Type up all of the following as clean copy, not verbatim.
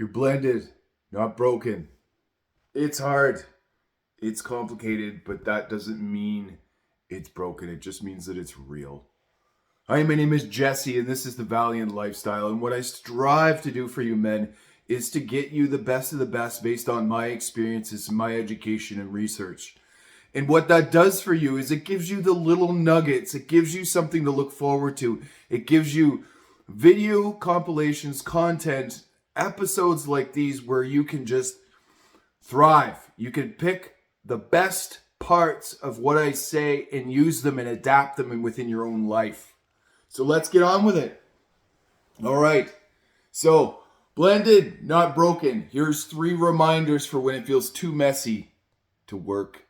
You're blended, not broken. It's hard. It's complicated, but that doesn't mean it's broken. It just means that it's real. Hi, my name is Jesse, and this is the Valiant Lifestyle. And what I strive to do for you men is to get you the best of the best based on my experiences, my education, and research. And what that does for you is it gives you the little nuggets. It gives you something to look forward to. It gives you video compilations, content, episodes like these where you can just thrive. You can pick the best parts of what I say and use them and adapt them within your own life. So let's get on with it. All right. So, blended, not broken. Here's 3 reminders for when it feels too messy to work.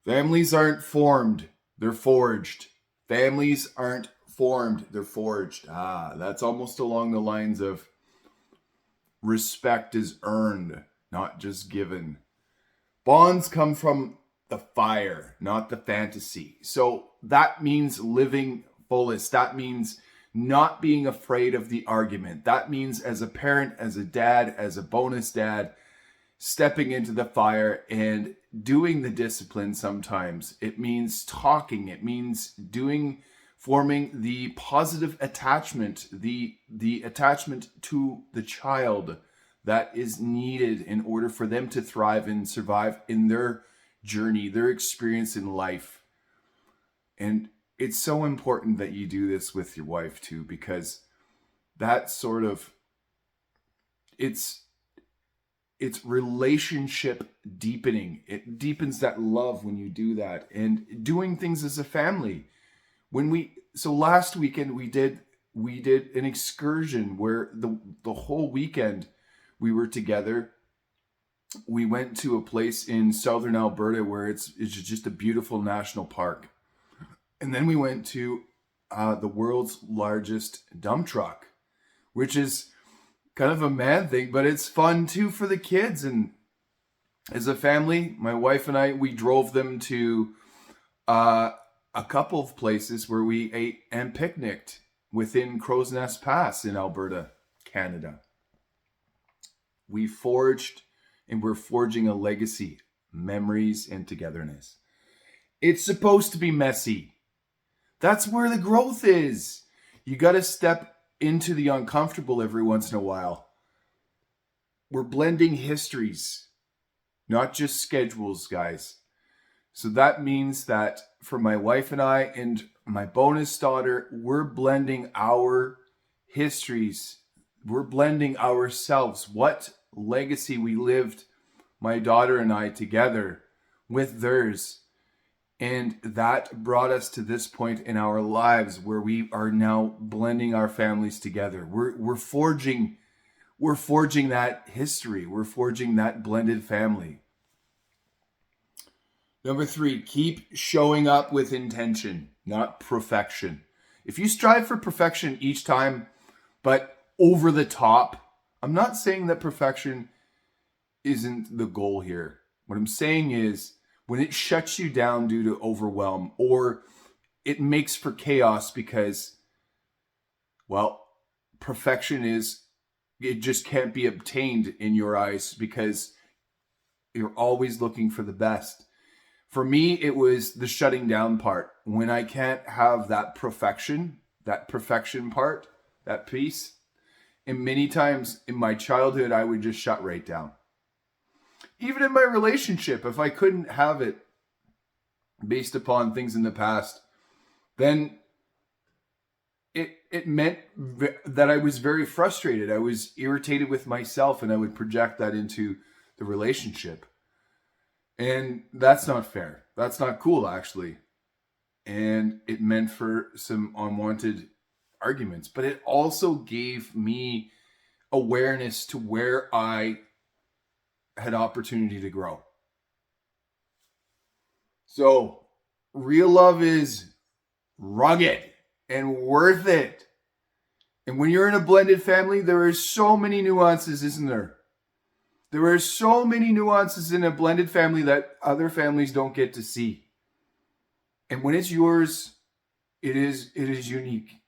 Families aren't formed, they're forged. Families aren't formed, they're forged. That's almost along the lines of respect is earned, not just given. Bonds come from the fire, not the fantasy. So that means living fullest. That means not being afraid of the argument. That means as a parent, as a dad, as a bonus dad, stepping into the fire and doing the discipline sometimes. It means talking. It means forming the positive attachment, the attachment to the child that is needed in order for them to thrive and survive in their journey, their experience in life. And it's so important that you do this with your wife too, because that sort of, it's relationship deepening. It deepens that love when you do that, and doing things as a family. So last weekend we did an excursion where the whole weekend we were together. We went to a place in southern Alberta where it's just a beautiful national park. And then we went to the world's largest dump truck, which is kind of a man thing, but it's fun too for the kids. And as a family, my wife and I, we drove them to a couple of places where we ate and picnicked within Crow's Nest Pass in Alberta, Canada. We forged and we're forging a legacy, memories, and togetherness. It's supposed to be messy. That's where the growth is. You got to step into the uncomfortable every once in a while. We're blending histories, not just schedules, guys. So that means that for my wife and I and my bonus daughter, we're blending our histories. We're blending ourselves. What legacy we lived, my daughter and I together, with theirs. And that brought us to this point in our lives where we are now blending our families together. We're forging that history. We're forging that blended family. Number 3, keep showing up with intention, not perfection. If you strive for perfection each time, but over the top, I'm not saying that perfection isn't the goal here. What I'm saying is, when it shuts you down due to overwhelm, or it makes for chaos because, well, it just can't be obtained in your eyes because you're always looking for the best. For me, it was the shutting down part. When I can't have that perfection part, that piece. And many times in my childhood, I would just shut right down. Even in my relationship, if I couldn't have it based upon things in the past, then it meant that I was very frustrated. I was irritated with myself, and I would project that into the relationship. And that's not fair. That's not cool, actually. And it meant for some unwanted arguments. But it also gave me awareness to where I had opportunity to grow. So, real love is rugged and worth it. And when you're in a blended family, there are so many nuances, isn't there? There are so many nuances in a blended family that other families don't get to see. And when it's yours, it is unique.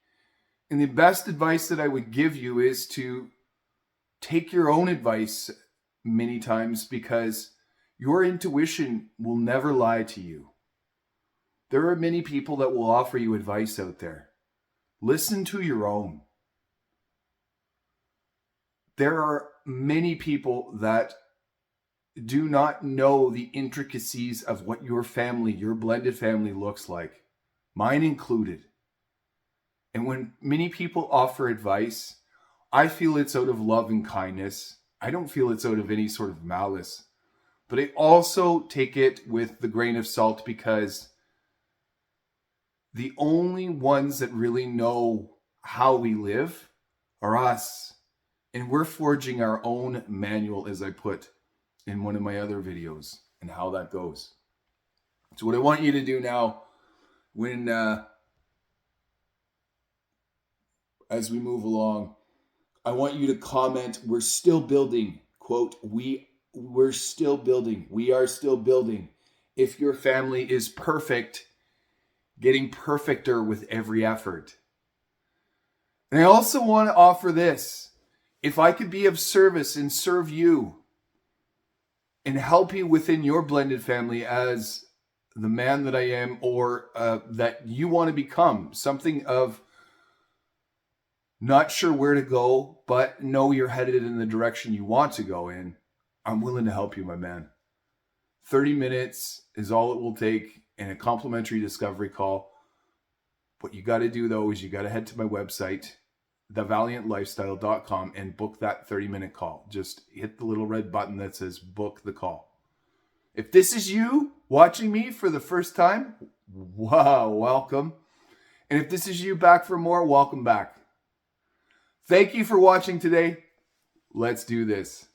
And the best advice that I would give you is to take your own advice many times, because your intuition will never lie to you. There are many people that will offer you advice out there. Listen to your own. There are many people that do not know the intricacies of what your family, your blended family, looks like, mine included. And when many people offer advice, I feel it's out of love and kindness. I don't feel it's out of any sort of malice. But I also take it with the grain of salt, because the only ones that really know how we live are us. And we're forging our own manual, as I put in one of my other videos, and how that goes. So what I want you to do now, when as we move along, I want you to comment, "We're still building." Quote, we're still building. We are still building. If your family is perfect, getting perfecter with every effort. And I also want to offer this. If I could be of service and serve you and help you within your blended family as the man that I am, or that you want to become, something of not sure where to go, but know you're headed in the direction you want to go in, I'm willing to help you, my man. 30 minutes is all it will take, and a complimentary discovery call. What you got to do, though, is you got to head to my website, thevaliantlifestyle.com, and book that 30-minute call. Just hit the little red button that says book the call. If this is you watching me for the first time, wow, welcome. And if this is you back for more, welcome back. Thank you for watching today. Let's do this.